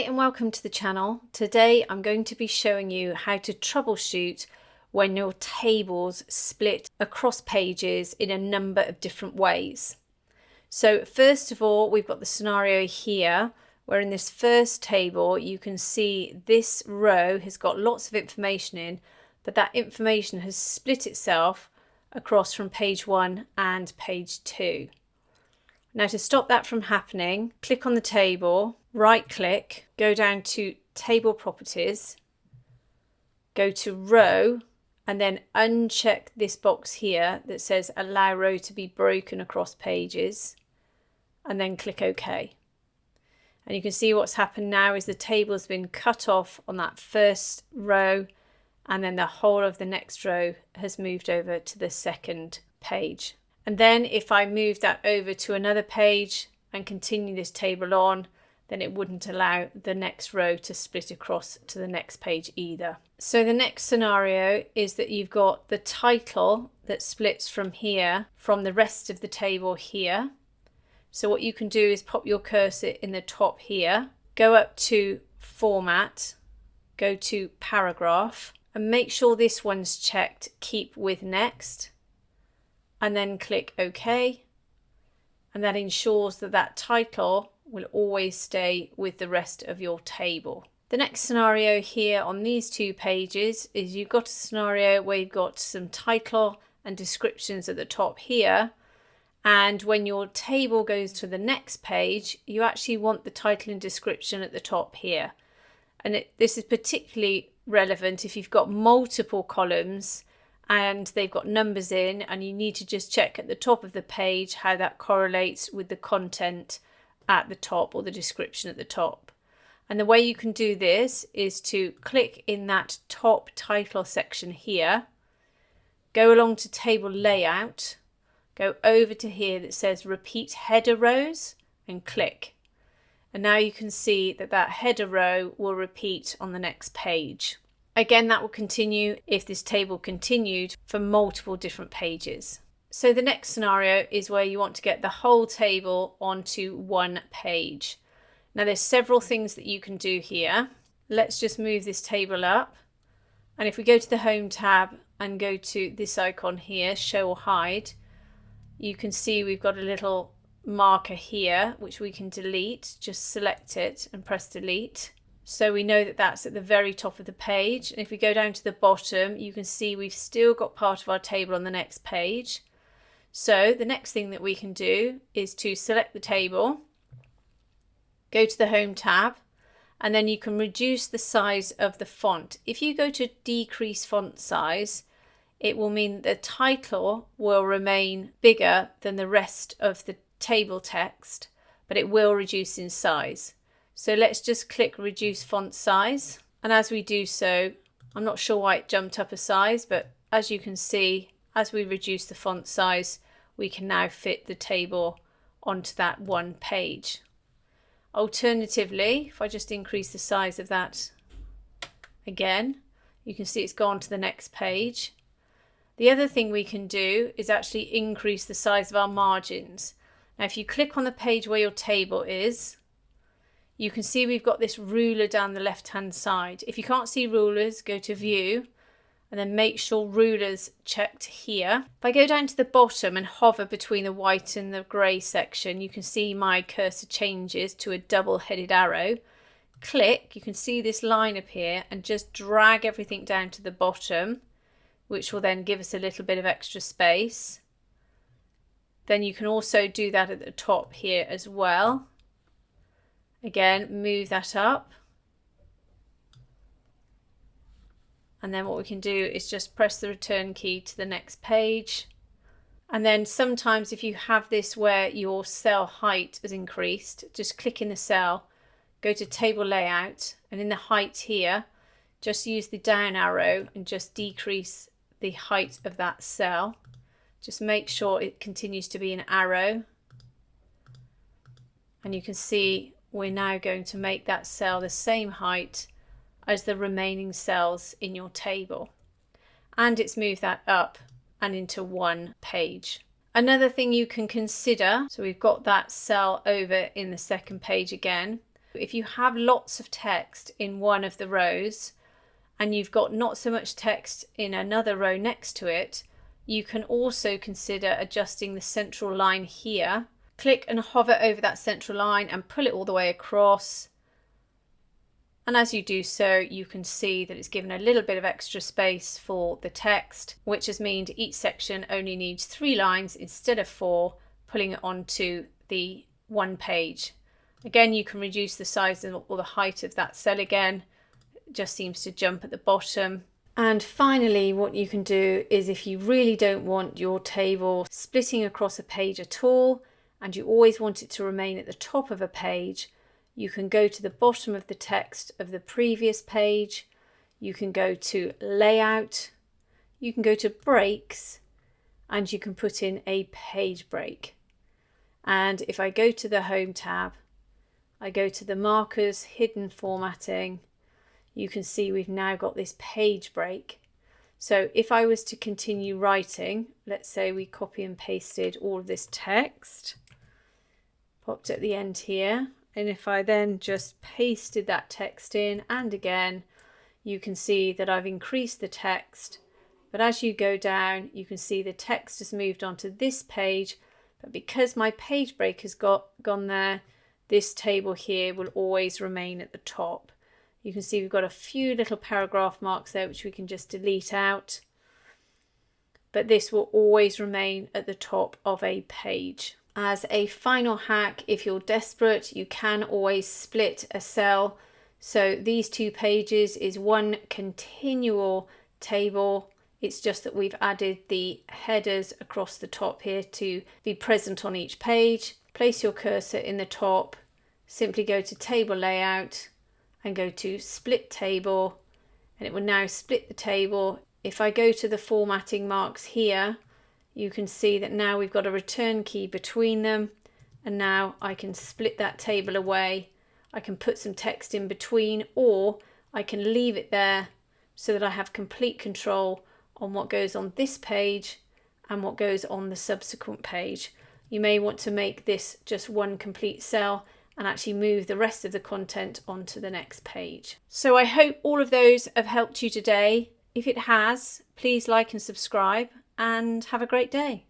Hi and welcome to the channel. Today I'm going to be showing you how to troubleshoot when your tables split across pages in a number of different ways. So first of all, we've got the scenario here where in this first table you can see this row has got lots of information in, but that information has split itself across from page 1 and page 2. Now to stop that from happening, click on the table, right click, go down to Table Properties, go to Row, and then uncheck this box here that says Allow Row to be broken across pages, and then click OK. And you can see what's happened now is the table has been cut off on that first row, and then the whole of the next row has moved over to the second page. And then if I move that over to another page and continue this table on, then it wouldn't allow the next row to split across to the next page either. So the next scenario is that you've got the title that splits from here from the rest of the table here. So what you can do is pop your cursor in the top here, go up to Format, go to Paragraph, and make sure this one's checked Keep with Next, and then click OK, and that ensures that that title will always stay with the rest of your table. The next scenario here on these two pages is you've got a scenario where you've got some title and descriptions at the top here, and when your table goes to the next page you actually want the title and description at the top here. And this is particularly relevant if you've got multiple columns and they've got numbers in, and you need to just check at the top of the page how that correlates with the content at the top or the description at the top. And the way you can do this is to click in that top title section here, go along to Table Layout, go over to here that says Repeat Header Rows, and click. And now you can see that that header row will repeat on the next page. Again, that will continue if this table continued for multiple different pages. So the next scenario is where you want to get the whole table onto one page. Now there's several things that you can do here. Let's just move this table up. And if we go to the Home tab and go to this icon here, Show or Hide, you can see we've got a little marker here which we can delete. Just select it and press delete. So we know that that's at the very top of the page. And if we go down to the bottom, you can see we've still got part of our table on the next page. So the next thing that we can do is to select the table, go to the Home tab, and then you can reduce the size of the font. If you go to decrease font size, it will mean the title will remain bigger than the rest of the table text, but it will reduce in size. So let's just click Reduce Font Size. And as we do so, I'm not sure why it jumped up a size, but as you can see, as we reduce the font size, we can now fit the table onto that one page. Alternatively, if I just increase the size of that again, you can see it's gone to the next page. The other thing we can do is actually increase the size of our margins. Now if you click on the page where your table is, you can see we've got this ruler down the left hand side. If you can't see rulers, go to View and then make sure rulers checked here. If I go down to the bottom and hover between the white and the grey section, you can see my cursor changes to a double-headed arrow. Click, you can see this line appear, and just drag everything down to the bottom, which will then give us a little bit of extra space. Then you can also do that at the top here as well. Again, move that up. And then what we can do is just press the return key to the next page. And then sometimes if you have this where your cell height has increased, just click in the cell, go to Table Layout, and in the height here, just use the down arrow and just decrease the height of that cell. Just make sure it continues to be an arrow. And you can see we're now going to make that cell the same height as the remaining cells in your table. And it's moved that up and into one page. Another thing you can consider, so we've got that cell over in the second page again, If you have lots of text in one of the rows and you've got not so much text in another row next to it, you can also consider adjusting the central line here. Click and hover over that central line and pull it all the way across. And as you do so, you can see that it's given a little bit of extra space for the text, which has meant each section only needs 3 lines instead of 4, pulling it onto the one page. Again, you can reduce the size or the height of that cell again. It just seems to jump at the bottom. And finally, what you can do is, if you really don't want your table splitting across a page at all, and you always want it to remain at the top of a page, you can go to the bottom of the text of the previous page, you can go to layout, you can go to breaks, and you can put in a page break. And if I go to the Home tab, I go to the markers, hidden formatting, you can see we've now got this page break. So if I was to continue writing, let's say we copy and pasted all of this text, popped at the end here, and if I then just pasted that text in, and again, you can see that I've increased the text, but as you go down, you can see the text has moved onto this page, but because my page break has gone there, this table here will always remain at the top. You can see we've got a few little paragraph marks there which we can just delete out, but this will always remain at the top of a page. As a final hack, if you're desperate, you can always split a cell. So these 2 pages is one continual table. It's just that we've added the headers across the top here to be present on each page. Place your cursor in the top, simply go to table layout and go to split table, and it will now split the table. If I go to the formatting marks here, you can see that now we've got a return key between them, and now I can split that table away. I can put some text in between, or I can leave it there so that I have complete control on what goes on this page and what goes on the subsequent page. You may want to make this just one complete cell and actually move the rest of the content onto the next page. So I hope all of those have helped you today. If it has, please like and subscribe, and have a great day.